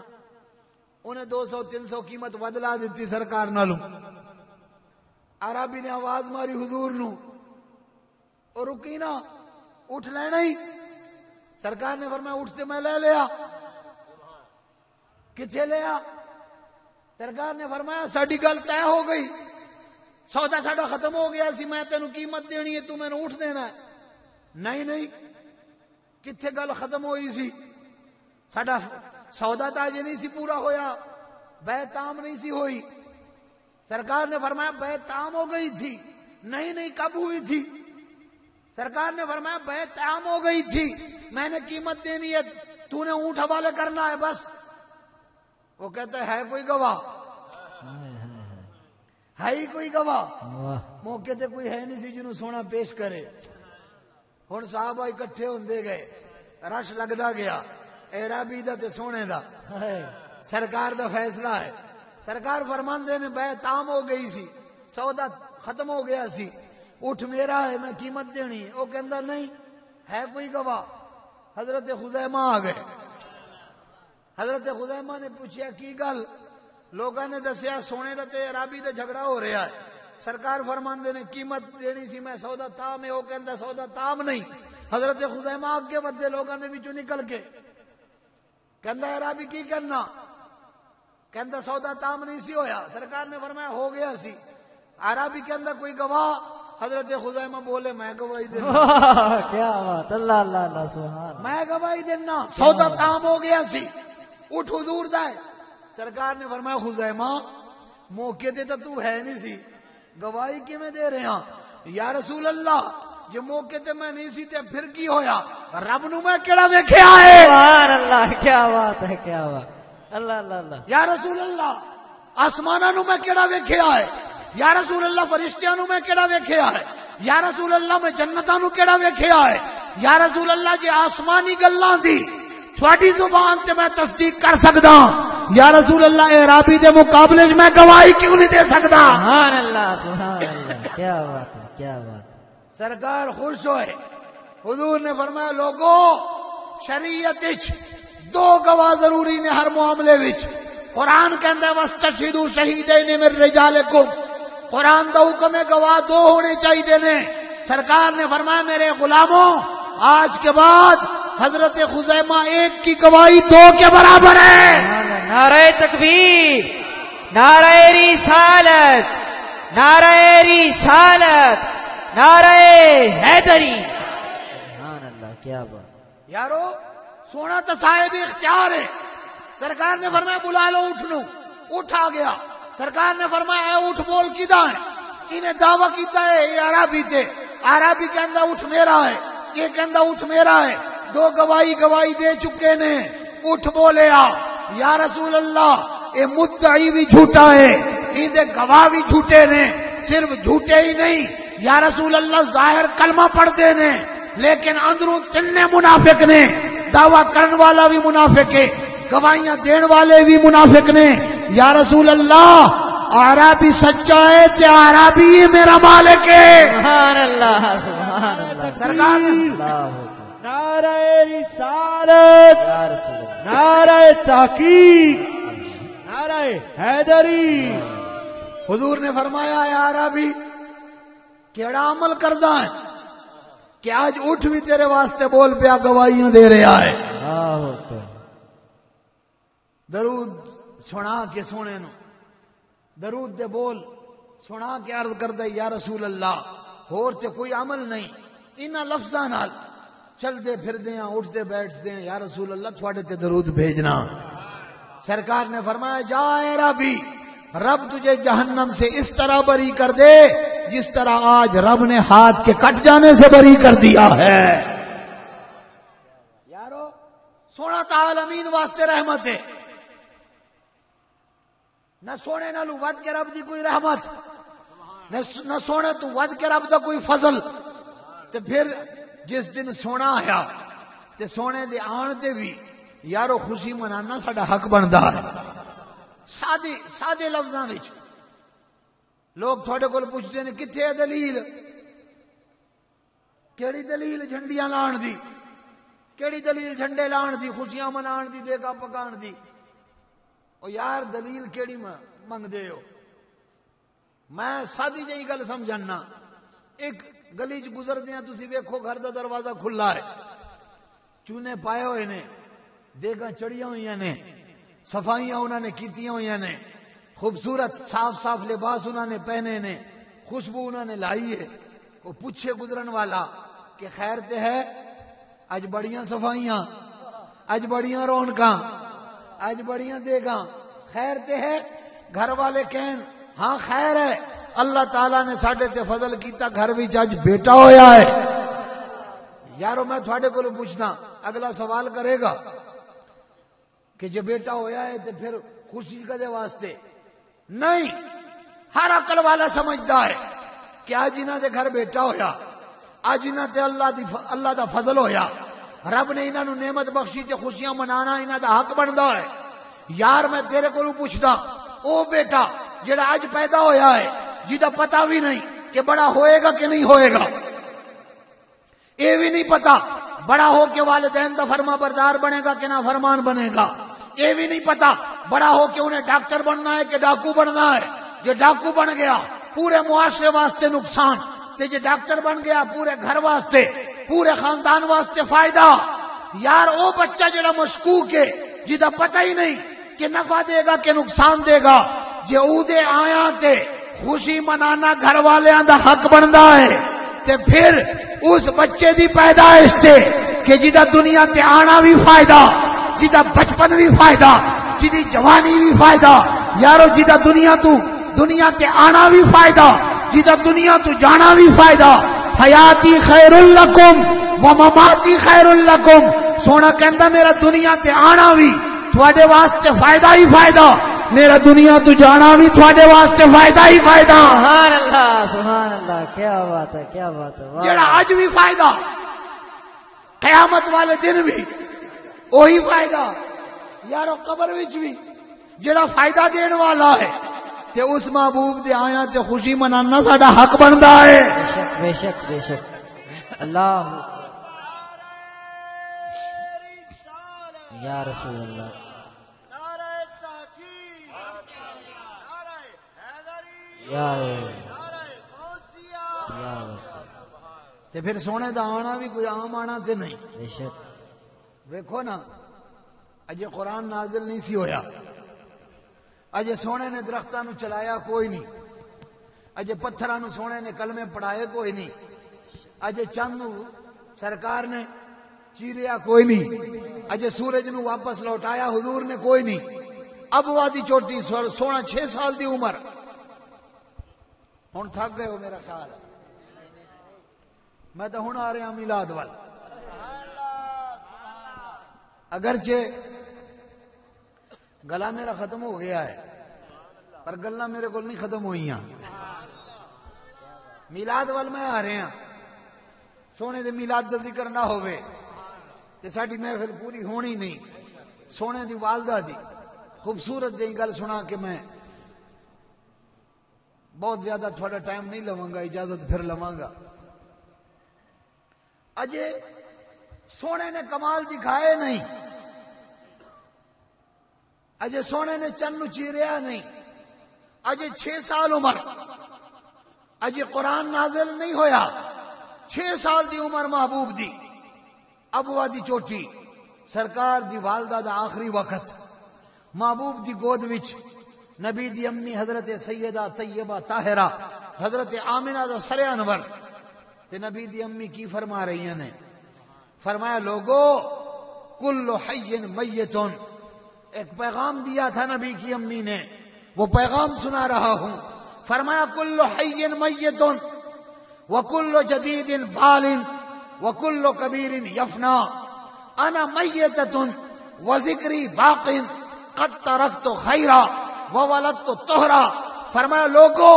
انہیں 200-300 قیمت بدلا دیتی سرکار نالوں. عربی نے آواز ماری حضور نو, اور رکی نا, اٹھ لینا ہی. سرکار نے فرمایا اٹھتے میں لے لیا. کتھے لیا؟ سرکار نے فرمایا ساڈی گل طے ہو گئی, سودا ساڈا ختم ہو گیا سی, میں تینوں قیمت دینی ہے, تو میں نے اٹھ دینا ہے. نہیں نہیں, کتھے گل ختم ہوئی سی؟ ساڈا سودا تاج نہیں سی پورا ہویا, بیع تام نہیں سی ہوئی. سرکار نے فرمایا بیع تام ہو گئی تھی. نہیں نہیں, کب ہوئی تھی؟ سرکار نے فرمایا بیع تام ہو گئی تھی, میں نے قیمت دینی ہے, تو نے اونٹ حوالے کرنا ہے بس. وہ کہتا ہے کوئی گواہ؟ ہے ہی کوئی گواہ؟ موقع تے کوئی ہے نہیں سی جنہوں سونا پیش کرے. ہن صحابہ اکٹھے ہوندے گئے, رش لگدا گیا, عربی دا تے سونے دا. سرکار دا فیصلہ ہے. سرکار فرماندے نے بیع تام ہو گئی سی, سودا ختم ہو گیا سی, اٹھ میرا ہے, میں قیمت دینی ہے. وہ کہندا نہیں, ہے کوئی گواہ؟ حضرت خزیمہ آ گئے. حضرت خزیمہ نے پوچھا کی گل؟ لوگاں نے دسیا سونے دا تے عربی دا جھگڑا ہو رہا ہے. سرکار فرماندے نے قیمت دینی سی, میں سودا تام ہے. وہ کہندا سودا تام نہیں. حضرت خزیمہ آگے ودے لوگاں دے وچوں نکل کے, کہندا عربی کی کرنا؟ کہندا سودا تام نہیں سی ہویا. سرکار نے فرمایا ہو گیا سی. عربی کہندا کوئی گواہ؟ حضرت خزیمہ بولے میں گواہی دینا. کیا بات, اللہ اللہ اللہ سبحان. میں گواہی دینا, سودا تام ہو گیا سی, اٹھ حضور دا ہے. سرکار نے فرمایا خزیمہ موقع تے تو ہے نہیں سی, گواہی کیویں دے رہے ہاں؟ یا رسول اللہ جو موقع تے میں نہیں سی تے پھر کی ہویا؟ رب نو میں کیڑا ویکھیا ہے؟ سبحان اللہ, کیا بات ہے, کیا بات, اللہ اللہ اللہ. یا رسول اللہ آسماناں نو میں کیڑا ویکھیا ہے؟ یا رسول اللہ فرشتیاں نو میں کیڑا ویکھیا ہے؟ یا رسول اللہ میں جنتاں نو کیڑا ویکھیا ہے؟ یا رسول اللہ جے آسمانی گلاں دی تھوڑی زبان تے میں تصدیق کر سکدا, یا رسول اللہ عربی دے مقابلے میں گواہی کیوں نہیں دے سکدا؟ سبحان اللہ سبحان اللہ, کیا بات ہے, کیا بات. سرکار خوش ہوئے. حضور نے فرمایا لوگو شریعت وچ دو گواہ ضروری نے ہر معاملے وچ. قرآن کہندا ہے واستشہدوا شہیدین من رجالکم, قرآن دا حکم ہے گواہ دو ہونے چاہیے نے. سرکار نے فرمایا میرے غلاموں آج کے بعد حضرت خزیمہ ایک کی گواہی دو کے برابر ہے. نعرہ تکبیر, نعرہ رسالت, نعرہ رسالت, نعرہ حیدری. سبحان اللہ, کیا بات. یارو سونا تو صاحب اختیار ہے. سرکار نے فرمایا بلا لو اٹھ نو. اٹھ آ گیا. سرکار نے فرمایا اے اٹھ بول کیدا ہے؟ انہیں دعویٰ کیتا ہے یہ عربی تے. عربی کہندا اٹھ میرا ہے, یہ کہندا اٹھ میرا ہے. دو گواہی دے چکے نے. اٹھ بولیا یا رسول اللہ یہ مدعی بھی جھوٹا ہے, اندے گواہ بھی جھوٹے نے. صرف جھوٹے ہی نہیں یا رسول اللہ ظاہر کلمہ پڑھتے نے لیکن اندروں تنے منافق نے. دعویٰ کرن والا بھی منافق ہے, گواہیاں دین والے بھی منافق نے. یا رسول اللہ عربی سچا ہے تے عربی میرا مالک ہے. سبحان اللہ سبحان اللہ. سرکار نعرہ رسالت, یا رسول اللہ, نعرہ تحقیق, نعرہ حیدری. حضور نے فرمایا اے عربی کیڑا عمل کردا ہے کہ آج اٹھ بھی تیرے واسطے بول پیا گواہیاں دے رہا ہے. درود سنا کے سونے نو, درود دے بول سنا کے عرض کر دے یا رسول اللہ ہور تے کوئی عمل نہیں. انہاں لفظاں نال چلتے پھردے ہیں اٹھتے بیٹھتے ہیں یا رسول اللہ تھوڑے تے درود بھیجنا. سرکار نے فرمایا جا اے ربی رب تجھے جہنم سے اس طرح بری کر دے جس طرح آج رب نے ہاتھ کے کٹ جانے سے بری کر دیا ہے. یارو سونا تعالمین واسطے رحمت ہے نہ سونے نہ لو ود کے رب دی کوئی رحمت نہ سونے تو ود کے رب دا کوئی فضل. تے پھر جس دن سونا آیا تے سونے دے آن تے بھی یارو خوشی منانا ساڈا حق بندا ہے. سادے لفظاں وچ لوگ تھوڑے کول پوچھتے ہیں کتھے دلیل؟ کیڑی دلیل جھنڈیاں لان دی؟ کیڑی دلیل جھنڈے لان دی، خوشیاں منان دی، دیگا پکان دی؟ او یار دلیل کیڑی منگ دے ہو؟ میں سادی جہی گل سمجھنا. ایک گلی چ گزردے ہیں تسی ویکھو گھر دا دروازہ کھلا ہے، چونے پائے ہوئے نے، دیگاں چڑھیاں ہوئی نے، صفائیاں انہوں نے کیتیاں ہوئی نے، خوبصورت صاف صاف لباس انہوں نے پہنے نے، خوشبو انہوں نے لائی ہے. وہ پوچھے گزرن والا کہ خیر تے ہے؟ اج بڑیاں صفائیاں، اج بڑیاں رونقاں، اج بڑیاں دیگاں، خیر تے ہے؟ گھر والے کہن ہاں خیر ہے، اللہ تعالیٰ نے ساڈے تے فضل کیتا، گھر وچ اج بیٹا ہویا ہے. یارو میں تھوڑے کو پوچھنا اگلا سوال کرے گا کہ جب بیٹا ہویا ہے تو پھر خوشی کدے واسطے؟ نہیں. ہر عقل والا سمجھتا ہے کہ آج انہاں دے گھر بیٹا ہویا، آج انہاں تے اللہ دا فضل ہویا، رب نے انہاں نو نعمت بخشی تے خوشیاں منانا انہاں دا حق بندا ہے. یار میں تیرے کو پوچھدا او بیٹا جڑا آج پیدا ہویا ہے جیدا پتہ بھی نہیں کہ بڑا ہوئے گا کہ نہیں ہوئے گا، یہ بھی نہیں پتا بڑا ہو کے والدین دا فرما بردار بنے گا کہ نہ فرمان بنے گا، یہ بھی نہیں پتا بڑا ہو کے انہیں ڈاکٹر بننا ہے کہ ڈاکو بننا ہے. جو ڈاکو بن گیا پورے معاشرے واسطے نقصان، تے جو ڈاکٹر بن گیا پورے گھر واسطے پورے خاندان واسطے فائدہ. یار او بچہ جڑا مشکوک ہے جیدا پتہ ہی نہیں کہ نفع دے گا کہ نقصان دے گا، جے او دے آیا تے خوشی منانا گھر والیاں دا حق بندا ہے. تے پھر اس بچے دی پیدائش تے کہ جیدا دنیا تے آنا بھی فائدہ، جیدا بچپن بھی فائدہ، جیدی جوانی بھی فائدہ. یارو جیدا دنیا تے آنا بھی فائدہ، جیدا دنیا تو جانا بھی فائدہ. حیاتی خیر لکم ومماتی خیر لکم. سونا کہندا میرا دنیا تے آنا بھی تھوڑے واسطے فائدہ ہی فائدہ، میرا دنیا تو جانا بھی تھوڑے واسطے فائدہ ہی فائدہ. سبحان اللہ سبحان اللہ، کیا بات ہے کیا بات ہے. جڑا اج بھی فائدہ قیامت والے دن بھی وہی فائدہ. یارو قبر وچ بھی جڑا فائدہ دین والا ہے تے اس محبوب دے آیا تے خوشی منانا ساڈا حق بندا ہے. بے شک بے شک بے شک. اللہ یا رسول اللہ. تے پھر سونے دا آنا بھی کوئی عام آنا تے نہیں. بے شک. ویکھو نا اجے قرآن نازل نہیں سی ہویا، اجے سونے نے درختاں نو چلایا کوئی نہیں، اجے پتھراں نو سونے نے کلمے پڑھائے کوئی نہیں، اجے چند نو سرکار نے چیریا کوئی نہیں، اجے سورج نو واپس لوٹایا حضور نے کوئی نہیں. اب وادی چوٹی 16 سال دی عمر، ہن تھک گئے ہو میرا خیال ہے. میں تو ہن آ رہا میلاد وال، اگرچہ گلا میرا ختم ہو گیا ہے پر گلاں میرے کو نہیں ختم ہوئی ہیں. میلاد وال میں آ رہا سونے دے میلاد دا ذکر نہ ہوئے تے ساڈی محفل پوری ہونی نہیں. سونے دی والدہ دی خوبصورت جہی گل سنا کے میں بہت زیادہ تھوڑا ٹائم نہیں لواں گا، اجازت پھر لواں گا. اجے سونے نے کمال دکھائے نہیں، اجے سونے نے چن نو چیریا نہیں. اجے 6 سال عمر، اجے قرآن نازل نہیں ہویا. 6 سال دی عمر محبوب دی، ابوا دی چوٹی سرکار دی والدہ دا آخری وقت محبوب دی گود وچ نبی دی امی حضرت سیدہ طیبہ طاہرہ حضرت آمنہ دا سر انور تے نبی دی امی کی فرما رہی ہیں، فرمایا لوگو کل حی میت، ایک پیغام دیا تھا نبی کی امی نے، وہ پیغام سنا رہا ہوں. فرمایا کل حی میت وکل جدید بال وکل کبیر یفنا انا میتۃ وذکری باق قد ترکت خیرا وولدت طہرا. فرمایا لوگو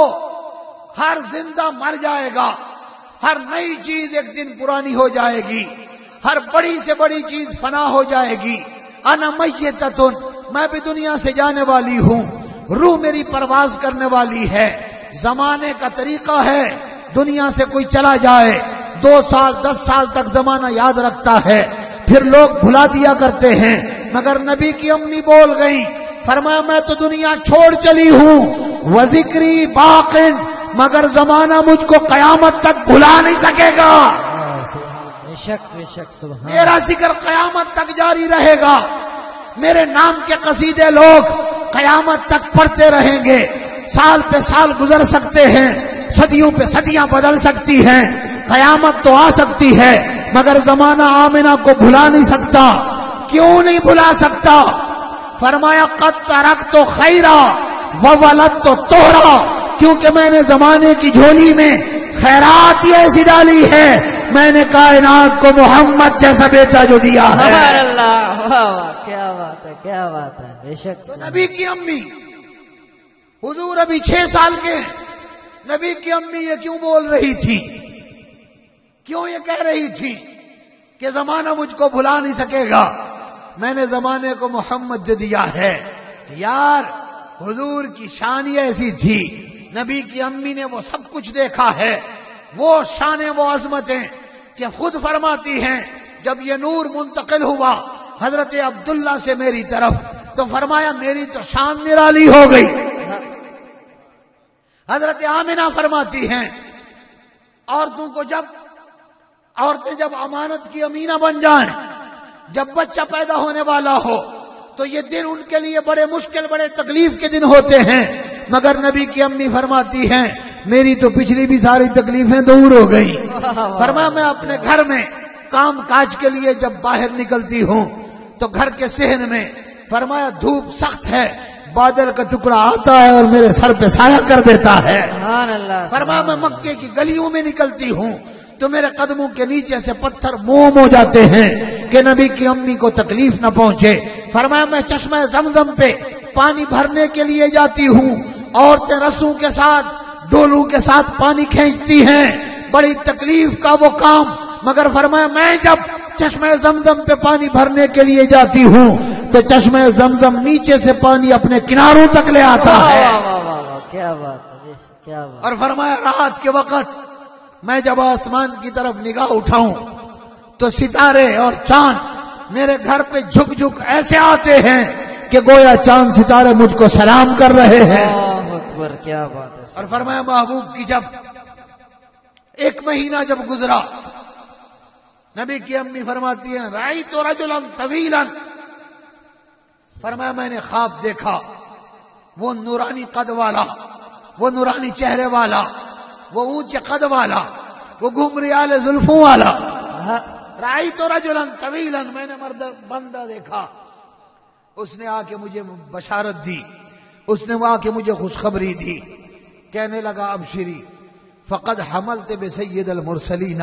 ہر زندہ مر جائے گا، ہر نئی چیز ایک دن پرانی ہو جائے گی، ہر بڑی سے بڑی چیز فنا ہو جائے گی. انا میتۃ، میں بھی دنیا سے جانے والی ہوں، روح میری پرواز کرنے والی ہے. زمانے کا طریقہ ہے دنیا سے کوئی چلا جائے 2 سال 10 سال تک زمانہ یاد رکھتا ہے، پھر لوگ بھلا دیا کرتے ہیں، مگر نبی کی امی بول گئی. فرمایا میں تو دنیا چھوڑ چلی ہوں، وذکری باقٍ، مگر زمانہ مجھ کو قیامت تک بھلا نہیں سکے گا. بے شک سبحان. میرا ذکر قیامت تک جاری رہے گا، میرے نام کے قصیدے لوگ قیامت تک پڑھتے رہیں گے. سال پہ سال گزر سکتے ہیں، صدیوں پہ صدیاں بدل سکتی ہیں، قیامت تو آ سکتی ہے، مگر زمانہ آمنہ کو بھلا نہیں سکتا. کیوں نہیں بھلا سکتا؟ فرمایا قد ترکت خیرا وولدت طہرا، کیونکہ میں نے زمانے کی جھولی میں خیرات ہی ایسی ڈالی ہے، میں نے کائنات کو محمد جیسا بیٹا جو دیا ہے. سبحان اللہ، واہ واہ، کیا بات ہے، کیا بات ہے. بے شک نبی کی امی، حضور ابھی 6 سال کے، نبی کی امی یہ کیوں بول رہی تھی؟ کیوں یہ کہہ رہی تھی کہ زمانہ مجھ کو بھلا نہیں سکے گا، میں نے زمانے کو محمد جو دیا ہے. یار حضور کی شان ہی ایسی تھی، نبی کی امی نے وہ سب کچھ دیکھا ہے، وہ شانیں وہ عظمتیں کہ خود فرماتی ہیں جب یہ نور منتقل ہوا حضرت عبداللہ سے میری طرف تو فرمایا میری تو شان نرالی ہو گئی. حضرت آمنہ فرماتی ہیں عورتیں جب امانت کی امینہ بن جائیں، جب بچہ پیدا ہونے والا ہو تو یہ دن ان کے لیے بڑے مشکل بڑے تکلیف کے دن ہوتے ہیں، مگر نبی کی امی فرماتی ہیں میری تو پچھلی بھی ساری تکلیفیں دور ہو گئی. فرمایا میں اپنے گھر میں کام کاج کے لیے جب باہر نکلتی ہوں تو گھر کے صحن میں فرمایا دھوپ سخت ہے، بادل کا ٹکڑا آتا ہے اور میرے سر پہ سایہ کر دیتا ہے. سبحان اللہ. فرمایا میں مکے کی گلیوں میں نکلتی ہوں تو میرے قدموں کے نیچے سے پتھر موم ہو جاتے ہیں کہ نبی کی امی کو تکلیف نہ پہنچے. فرمایا میں چشمہ زمزم پہ پانی بھرنے کے لیے جاتی ہوں، عورتیں رسوں کے ساتھ ڈولوں کے ساتھ پانی کھینچتی ہیں، بڑی تکلیف کا وہ کام، مگر فرمایا میں جب چشمہ زمزم پہ پانی بھرنے کے لیے جاتی ہوں تو چشمہ زمزم نیچے سے پانی اپنے کناروں تک لے آتا ہے. کیا بات ہے، کیا بات. اور فرمایا رات کے وقت میں جب آسمان کی طرف نگاہ اٹھاؤں تو ستارے اور چاند میرے گھر پہ جھک جھک ایسے آتے ہیں کہ گویا چاند ستارے مجھ کو سلام کر رہے ہیں. اللہ اکبر، کیا بات ہے. اور فرمایا محبوب کی جب 1 مہینہ جب گزرا، نبی کی امی فرماتی ہیں رأیت رجلا طویلا، فرمایا میں نے خواب دیکھا، وہ نورانی قد والا، وہ نورانی چہرے والا، وہ اونچے قد والا، وہ گھنگریال زلفوں والا. رأیت رجلا طویلا، میں نے مرد بندہ دیکھا، اس نے آ کے مجھے بشارت دی، اس نے آ کے مجھے خوشخبری دی، کہنے لگا ابشری فقد حملت بسید المرسلین،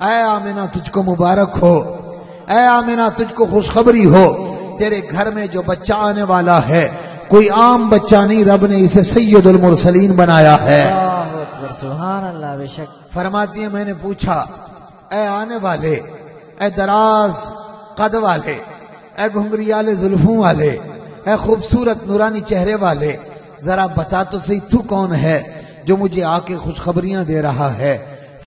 اے آمنہ تجھ کو مبارک ہو، اے آمنہ تجھ کو خوشخبری ہو، تیرے گھر میں جو بچہ آنے والا ہے کوئی عام بچہ نہیں، رب نے اسے سید المرسلین بنایا ہے. اللہ اکبر، سبحان اللہ. بے شک. فرماتی ہیں میں نے پوچھا اے آنے والے، اے دراز قد والے، اے گھنگریال زلفوں والے، اے خوبصورت نورانی چہرے والے، ذرا بتا تو صحیح تو کون ہے جو مجھے آ کے خوشخبریاں دے رہا ہے؟